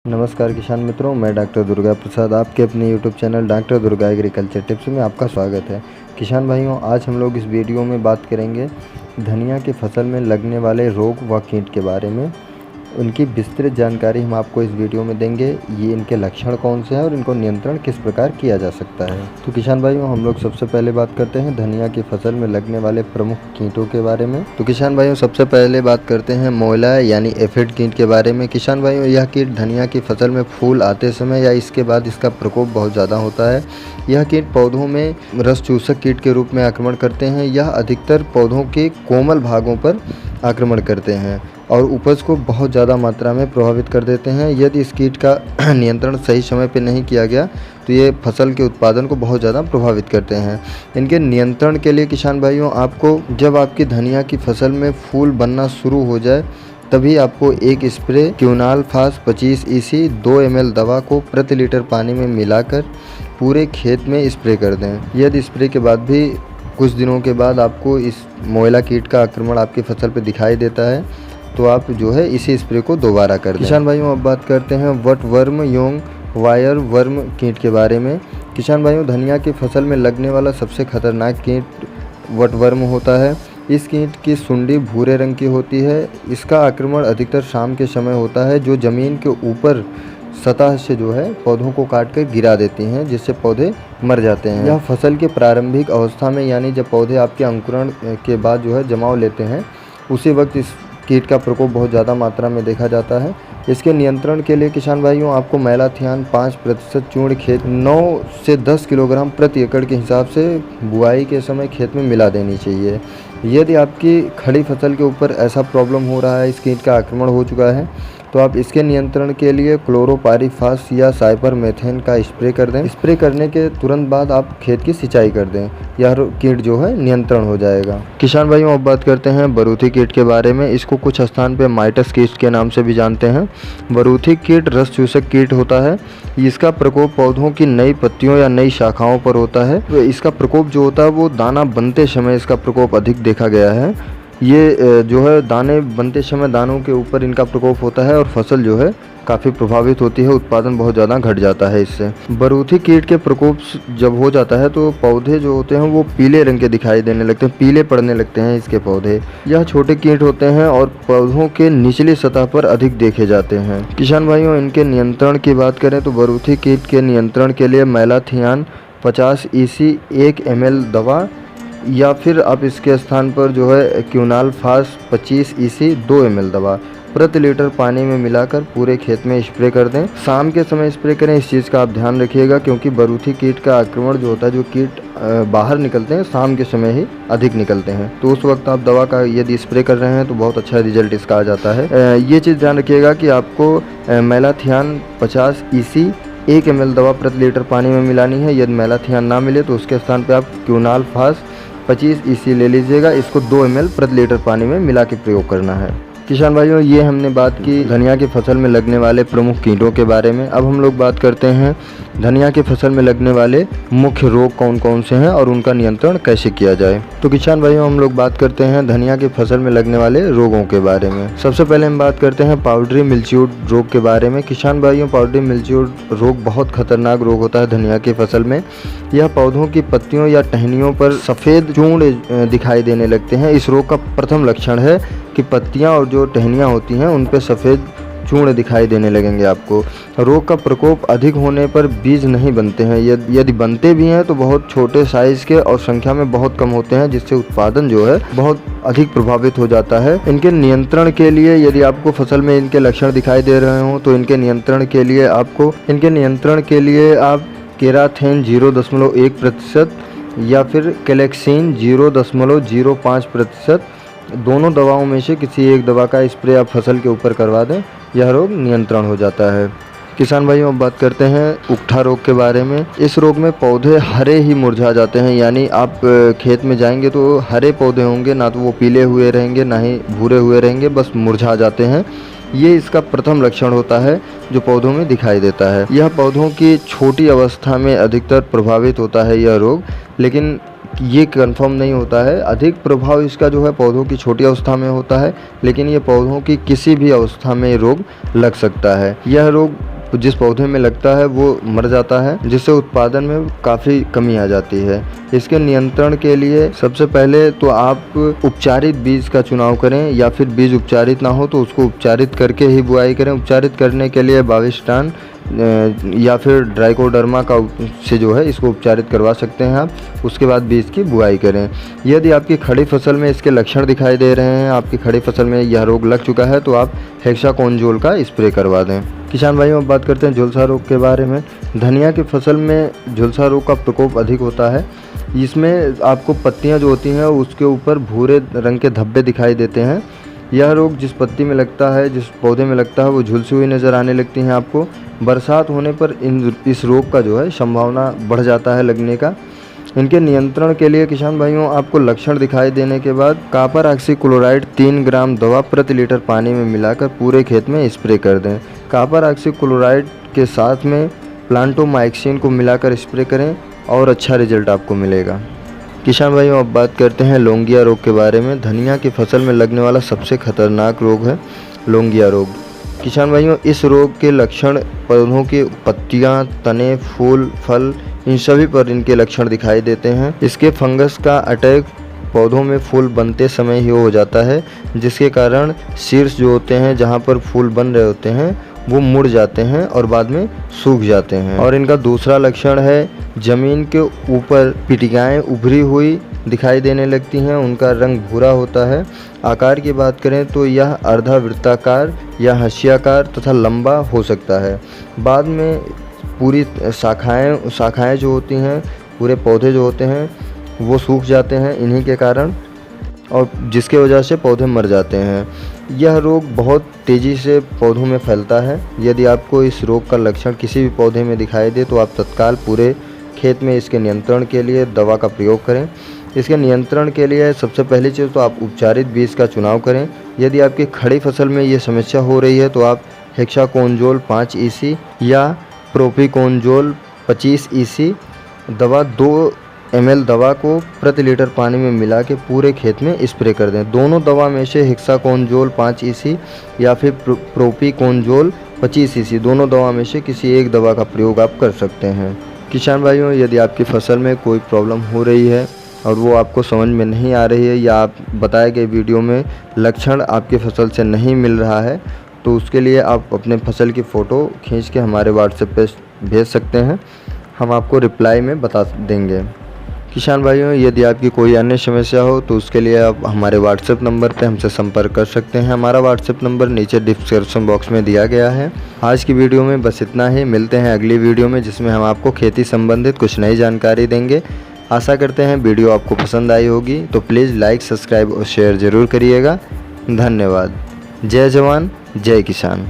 नमस्कार किसान मित्रों, मैं डॉक्टर दुर्गा प्रसाद आपके अपने YouTube channel doctor Durga agriculture tips में आपका स्वागत है। किसान भाइयों, आज हम लोग इस वीडियो में बात करेंगे धनिया की फसल में लगने वाले रोग व कीट के बारे में। उनकी विस्तृत जानकारी हम आपको इस वीडियो में देंगे। ये इनके लक्षण कौन से हैं और इनको नियंत्रण किस प्रकार किया जा सकता है। तो किसान भाइयों, हम लोग सबसे पहले बात करते हैं धनिया की फसल में लगने वाले प्रमुख कीटों के बारे में। तो किसान भाइयों, सबसे पहले बात करते हैं मोयला यानी एफिड कीट के बारे में। किसान भाइयों, यह कीट धनिया की फसल में फूल आते समय या इसके बाद इसका प्रकोप बहुत ज़्यादा होता है। यह कीट पौधों में रस चूसक कीट के रूप में आक्रमण करते हैं। यह अधिकतर पौधों के कोमल भागों पर आक्रमण करते हैं और उपज को बहुत ज़्यादा मात्रा में प्रभावित कर देते हैं। यदि इस कीट का नियंत्रण सही समय पर नहीं किया गया तो ये फसल के उत्पादन को बहुत ज़्यादा प्रभावित करते हैं। इनके नियंत्रण के लिए किसान भाइयों, आपको जब आपकी धनिया की फसल में फूल बनना शुरू हो जाए तभी आपको एक स्प्रे क्विनालफास 25 EC 2 ml दवा को प्रति लीटर पानी में मिलाकर पूरे खेत में स्प्रे कर दें। यदि स्प्रे के बाद भी कुछ दिनों के बाद आपको इस मोयला कीट का आक्रमण आपकी फसल पर दिखाई देता है तो आप जो है इसी स्प्रे को दोबारा कर दें। किसान भाइयों, अब बात करते हैं वटवर्म योंग वायर वर्म कीट के बारे में। किसान भाइयों, धनिया की फसल में लगने वाला सबसे खतरनाक कीट वटवर्म होता है। इस कीट की सुंडी भूरे रंग की होती है। इसका आक्रमण अधिकतर शाम के समय होता है, जो ज़मीन के ऊपर सतह से जो है पौधों को काट कर गिरा देती हैं, जिससे पौधे मर जाते हैं। यह फसल के प्रारंभिक अवस्था में, यानी जब पौधे आपके अंकुरण के बाद जो है जमाव लेते हैं, उसी वक्त इस कीट का प्रकोप बहुत ज़्यादा मात्रा में देखा जाता है। इसके नियंत्रण के लिए किसान भाइयों, आपको मैलाथियान 5% चूर्ण खेत 9 से 10 किलोग्राम प्रति एकड़ के हिसाब से बुआई के समय खेत में मिला देनी चाहिए। यदि आपकी खड़ी फसल के ऊपर ऐसा प्रॉब्लम हो रहा है, इस कीट का आक्रमण हो चुका है, तो आप इसके नियंत्रण के लिए क्लोरोपाइरीफास या साइपरमेथेन का स्प्रे कर दें। स्प्रे करने के तुरंत बाद आप खेत की सिंचाई कर दें। यह कीट जो है नियंत्रण हो जाएगा। किसान भाइयों, अब बात करते हैं बरूथी कीट के बारे में। इसको कुछ स्थान पे माइटस कीट के नाम से भी जानते हैं। बरूथी कीट रस चूसक कीट होता है। इसका प्रकोप पौधों की नई पत्तियों या नई शाखाओं पर होता है। तो इसका प्रकोप जो होता है वो दाना बनते समय इसका प्रकोप अधिक देखा गया है। ये जो है दाने बनते समय दानों के ऊपर इनका प्रकोप होता है और फसल जो है काफ़ी प्रभावित होती है। उत्पादन बहुत ज़्यादा घट जाता है इससे। बरूथी कीट के प्रकोप जब हो जाता है तो पौधे जो होते हैं वो पीले रंग के दिखाई देने लगते हैं, पीले पड़ने लगते हैं इसके पौधे। यह छोटे कीट होते हैं और पौधों के निचली सतह पर अधिक देखे जाते हैं। किसान भाइयों, इनके नियंत्रण की बात करें तो बरूथी कीट के नियंत्रण के लिए मैलाथियान 50 EC 1 ml दवा, या फिर आप इसके स्थान पर जो है क्विनालफास 25 EC 2 ml दवा प्रति लीटर पानी में मिलाकर पूरे खेत में स्प्रे कर दें। शाम के समय स्प्रे करें, इस चीज़ का आप ध्यान रखिएगा, क्योंकि बरूथी कीट का आक्रमण जो होता है, जो कीट बाहर निकलते हैं शाम के समय ही अधिक निकलते हैं, तो उस वक्त आप दवा का यदि स्प्रे कर रहे हैं तो बहुत अच्छा रिजल्ट इसका आ जाता है। ये चीज़ ध्यान रखिएगा कि आपको मैलाथियान 50 EC 1 ml दवा प्रति लीटर पानी में मिलानी है। यदि मैलाथियान ना मिले तो उसके स्थान पर आप क्विनालफास 25 EC ले लीजिएगा। इसको 2 ml प्रति लीटर पानी में मिला के प्रयोग करना है। किसान भाइयों, ये हमने बात की धनिया की फसल में लगने वाले प्रमुख कीटों के बारे में। अब हम लोग बात करते हैं धनिया की फसल में लगने वाले मुख्य रोग कौन कौन से हैं और उनका नियंत्रण कैसे किया जाए। तो किसान भाइयों, हम लोग बात करते हैं धनिया की फसल में लगने वाले रोगों के बारे में। सबसे पहले हम बात करते हैं पाउडरी मिल्च्यूड रोग के बारे में। किसान भाइयों, पाउडरी मिल्च्यूड रोग बहुत खतरनाक रोग होता है धनिया की फसल में। यह पौधों की पत्तियों या टहनियों पर सफ़ेद चूर्ण दिखाई देने लगते हैं। इस रोग का प्रथम लक्षण है कि पत्तियां और जो टहनियां होती हैं उन पे सफ़ेद चूर्ण दिखाई देने लगेंगे आपको। रोग का प्रकोप अधिक होने पर बीज नहीं बनते हैं। यदि बनते भी हैं तो बहुत छोटे साइज़ के और संख्या में बहुत कम होते हैं, जिससे उत्पादन जो है बहुत अधिक प्रभावित हो जाता है। इनके नियंत्रण के लिए यदि आपको फसल में इनके लक्षण दिखाई दे रहे हों तो इनके नियंत्रण के लिए आप केराथेन 0.1% या फिर कैलेक्सिन 0.05%, दोनों दवाओं में से किसी एक दवा का स्प्रे आप फसल के ऊपर करवा दें। यह रोग नियंत्रण हो जाता है। किसान भाइयों, अब बात करते हैं उकठा रोग के बारे में। इस रोग में पौधे हरे ही मुरझा जाते हैं, यानी आप खेत में जाएंगे तो हरे पौधे होंगे, ना तो वो पीले हुए रहेंगे ना ही भूरे हुए रहेंगे, बस मुरझा जाते हैं। ये इसका प्रथम लक्षण होता है जो पौधों में दिखाई देता है। यह पौधों की छोटी अवस्था में अधिकतर प्रभावित होता है यह रोग, लेकिन ये कंफर्म नहीं होता है। अधिक प्रभाव इसका जो है पौधों की छोटी अवस्था में होता है, लेकिन ये पौधों की किसी भी अवस्था में रोग लग सकता है। यह रोग जिस पौधे में लगता है वो मर जाता है, जिससे उत्पादन में काफ़ी कमी आ जाती है। इसके नियंत्रण के लिए सबसे पहले तो आप उपचारित बीज का चुनाव करें, या फिर बीज उपचारित ना हो तो उसको उपचारित करके ही बुआई करें। उपचारित करने के लिए बाविस्टान या फिर ट्राइकोडर्मा का से जो है इसको उपचारित करवा सकते हैं आप। उसके बाद बीज की बुआई करें। यदि आपकी खड़ी फसल में इसके लक्षण दिखाई दे रहे हैं, आपकी खड़ी फसल में यह रोग लग चुका है, तो आप हेक्साकोनज़ोल का स्प्रे करवा दें। किसान भाइयों, अब बात करते हैं झुलसा रोग के बारे में। धनिया की फसल में झुलसा रोग का प्रकोप अधिक होता है। इसमें आपको पत्तियां जो होती हैं उसके ऊपर भूरे रंग के धब्बे दिखाई देते हैं। यह रोग जिस पत्ती में लगता है, जिस पौधे में लगता है, वो झुलसी हुई नज़र आने लगती हैं आपको। बरसात होने पर इस रोग का जो है संभावना बढ़ जाता है लगने का। इनके नियंत्रण के लिए किसान भाइयों, आपको लक्षण दिखाई देने के बाद कॉपर ऑक्सीक्लोराइड 3 ग्राम दवा प्रति लीटर पानी में मिलाकर पूरे खेत में स्प्रे कर दें। कॉपर ऑक्सीक्लोराइड के साथ में प्लांटोमाइक्सिन को मिलाकर स्प्रे करें और अच्छा रिजल्ट आपको मिलेगा। किसान भाइयों, अब बात करते हैं लौंगिया रोग के बारे में। धनिया की फसल में लगने वाला सबसे खतरनाक रोग है लौंगिया रोग। किसान भाइयों, इस रोग के लक्षण पौधों की पत्तियां, तने, फूल, फल, इन सभी पर इनके लक्षण दिखाई देते हैं। इसके फंगस का अटैक पौधों में फूल बनते समय ही हो जाता है, जिसके कारण शीर्ष जो होते हैं जहां पर फूल बन रहे होते हैं वो मुड़ जाते हैं और बाद में सूख जाते हैं। और इनका दूसरा लक्षण है जमीन के ऊपर पिटिकाएँ उभरी हुई दिखाई देने लगती हैं, उनका रंग भूरा होता है। आकार की बात करें तो यह अर्धावृत्ताकार या हंसियाकार तथा लंबा हो सकता है। बाद में पूरी शाखाएं जो होती हैं, पूरे पौधे जो होते हैं वो सूख जाते हैं इन्हीं के कारण, और जिसके वजह से पौधे मर जाते हैं। यह रोग बहुत तेज़ी से पौधों में फैलता है। यदि आपको इस रोग का लक्षण किसी भी पौधे में दिखाई दे तो आप तत्काल पूरे खेत में इसके नियंत्रण के लिए दवा का प्रयोग करें। इसके नियंत्रण के लिए सबसे पहली चीज़ तो आप उपचारित बीज का चुनाव करें। यदि आपकी खड़ी फसल में ये समस्या हो रही है तो आप हेक्साकोनज़ोल 5 EC या प्रोपिकोनज़ोल 25 EC दवा 2 ml दवा को प्रति लीटर पानी में मिला के पूरे खेत में स्प्रे कर दें। दोनों दवा में से हेक्साकोनज़ोल 5 EC या फिर प्रोपिकोनज़ोल 25 EC दोनों दवा में से किसी एक दवा का प्रयोग आप कर सकते हैं। किसान भाइयों, यदि आपकी फसल में कोई प्रॉब्लम हो रही है और वो आपको समझ में नहीं आ रही है, या आप बताए गए वीडियो में लक्षण आपकी फसल से नहीं मिल रहा है, तो उसके लिए आप अपने फसल की फ़ोटो खींच के हमारे व्हाट्सएप पे भेज सकते हैं। हम आपको रिप्लाई में बता देंगे। किसान भाइयों, यदि आपकी कोई अन्य समस्या हो तो उसके लिए आप हमारे व्हाट्सएप नंबर पे हमसे संपर्क कर सकते हैं। हमारा व्हाट्सएप नंबर नीचे डिस्क्रिप्शन बॉक्स में दिया गया है। आज की वीडियो में बस इतना ही। मिलते हैं अगली वीडियो में, जिसमें हम आपको खेती संबंधित कुछ नई जानकारी देंगे। आशा करते हैं वीडियो आपको पसंद आई होगी, तो प्लीज़ लाइक, सब्सक्राइब और शेयर ज़रूर करिएगा। धन्यवाद। जय जवान, जय किसान।